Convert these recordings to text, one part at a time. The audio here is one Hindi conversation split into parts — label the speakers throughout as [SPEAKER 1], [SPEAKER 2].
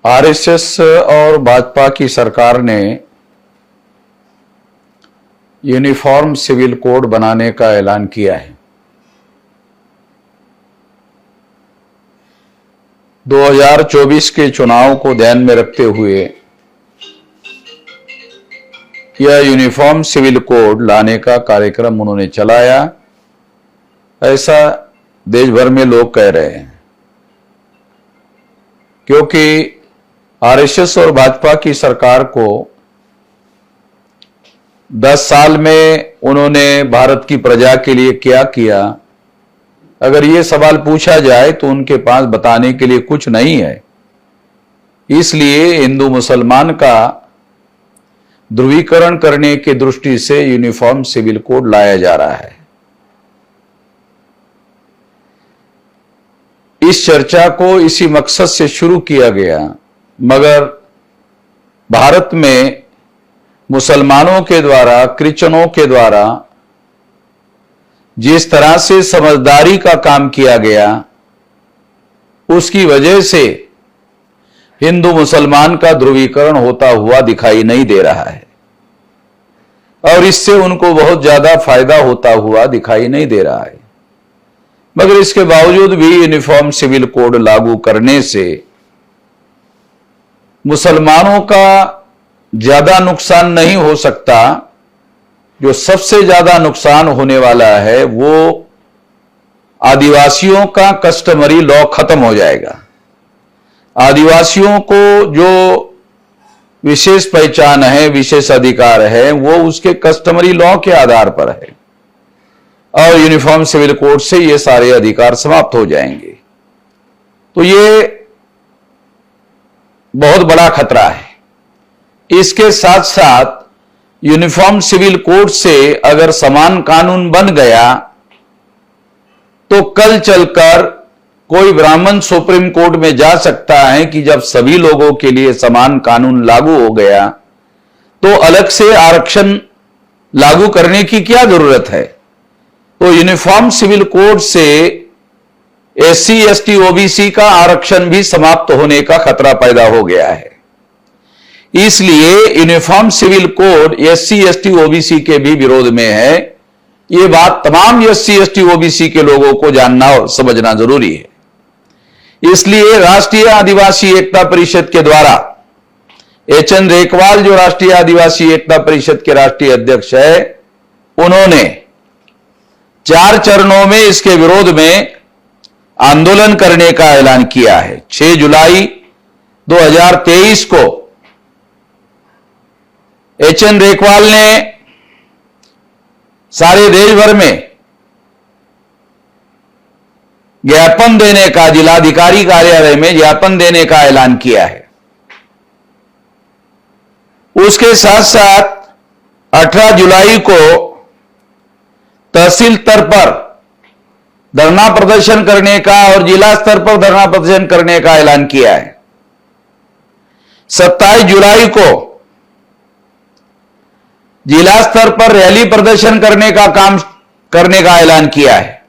[SPEAKER 1] आरएसएस और भाजपा की सरकार ने यूनिफॉर्म सिविल कोड बनाने का ऐलान किया है। 2024 के चुनाव को ध्यान में रखते हुए यह यूनिफॉर्म सिविल कोड लाने का कार्यक्रम उन्होंने चलाया, ऐसा देश भर में लोग कह रहे हैं। क्योंकि आरएसएस और भाजपा की सरकार को 10 साल में उन्होंने भारत की प्रजा के लिए क्या किया, अगर ये सवाल पूछा जाए तो उनके पास बताने के लिए कुछ नहीं है। इसलिए हिंदू मुसलमान का ध्रुवीकरण करने की दृष्टि से यूनिफॉर्म सिविल कोड लाया जा रहा है। इस चर्चा को इसी मकसद से शुरू किया गया, मगर भारत में मुसलमानों के द्वारा, क्रिश्चियनों के द्वारा जिस तरह से समझदारी का काम किया गया, उसकी वजह से हिंदू मुसलमान का ध्रुवीकरण होता हुआ दिखाई नहीं दे रहा है और इससे उनको बहुत ज्यादा फायदा होता हुआ दिखाई नहीं दे रहा है। मगर इसके बावजूद भी यूनिफॉर्म सिविल कोड लागू करने से मुसलमानों का ज्यादा नुकसान नहीं हो सकता। जो सबसे ज्यादा नुकसान होने वाला है वो आदिवासियों का कस्टमरी लॉ खत्म हो जाएगा। आदिवासियों को जो विशेष पहचान है, विशेष अधिकार है, वो उसके कस्टमरी लॉ के आधार पर है और यूनिफॉर्म सिविल कोड से ये सारे अधिकार समाप्त हो जाएंगे। तो ये बहुत बड़ा खतरा है। इसके साथ साथ यूनिफॉर्म सिविल कोड से अगर समान कानून बन गया तो कल चलकर कोई ब्राह्मण सुप्रीम कोर्ट में जा सकता है कि जब सभी लोगों के लिए समान कानून लागू हो गया तो अलग से आरक्षण लागू करने की क्या जरूरत है। तो यूनिफॉर्म सिविल कोड से एससी, एसटी, ओबीसी का आरक्षण भी समाप्त होने का खतरा पैदा हो गया है। इसलिए uniform civil code SC, ST, OBC के भी विरोध में है। यह बात तमाम एससी, एसटी, ओबीसी के लोगों को जानना और समझना जरूरी है। इसलिए राष्ट्रीय आदिवासी एकता परिषद के द्वारा एचएन रेकवाल, जो राष्ट्रीय आदिवासी एकता परिषद के राष्ट्रीय अध्यक्ष है, उन्होंने 4 चरणों में इसके विरोध में आंदोलन करने का ऐलान किया है। 6 जुलाई 2023 को एचएन रेकवाल ने सारे देश भर में ज्ञापन देने का, जिलाधिकारी कार्यालय में ज्ञापन देने का ऐलान किया है। उसके साथ साथ 18 जुलाई को तहसील स्तर पर धरना प्रदर्शन करने का और जिला स्तर पर धरना प्रदर्शन करने का ऐलान किया है। 27 जुलाई को जिला स्तर पर रैली प्रदर्शन करने का काम करने का ऐलान किया है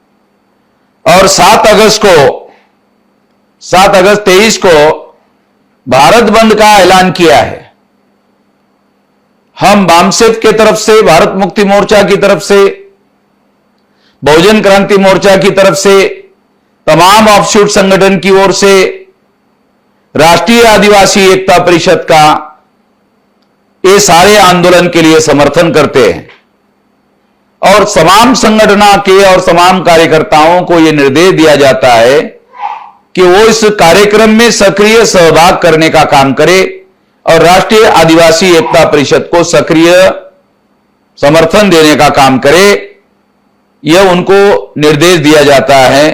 [SPEAKER 1] और 7 अगस्त 23 को भारत बंद का ऐलान किया है। हम वामसेफ के तरफ से, भारत मुक्ति मोर्चा की तरफ से, बहुजन क्रांति मोर्चा की तरफ से, तमाम ऑफशूट संगठन की ओर से, राष्ट्रीय आदिवासी एकता परिषद का ये सारे आंदोलन के लिए समर्थन करते हैं और तमाम संगठनों के और तमाम कार्यकर्ताओं को यह निर्देश दिया जाता है कि वो इस कार्यक्रम में सक्रिय सहभाग करने का काम करे और राष्ट्रीय आदिवासी एकता परिषद को सक्रिय समर्थन देने का काम करे। यह उनको निर्देश दिया जाता है।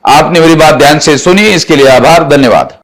[SPEAKER 1] आपने मेरी बात ध्यान से सुनी, इसके लिए आभार, धन्यवाद।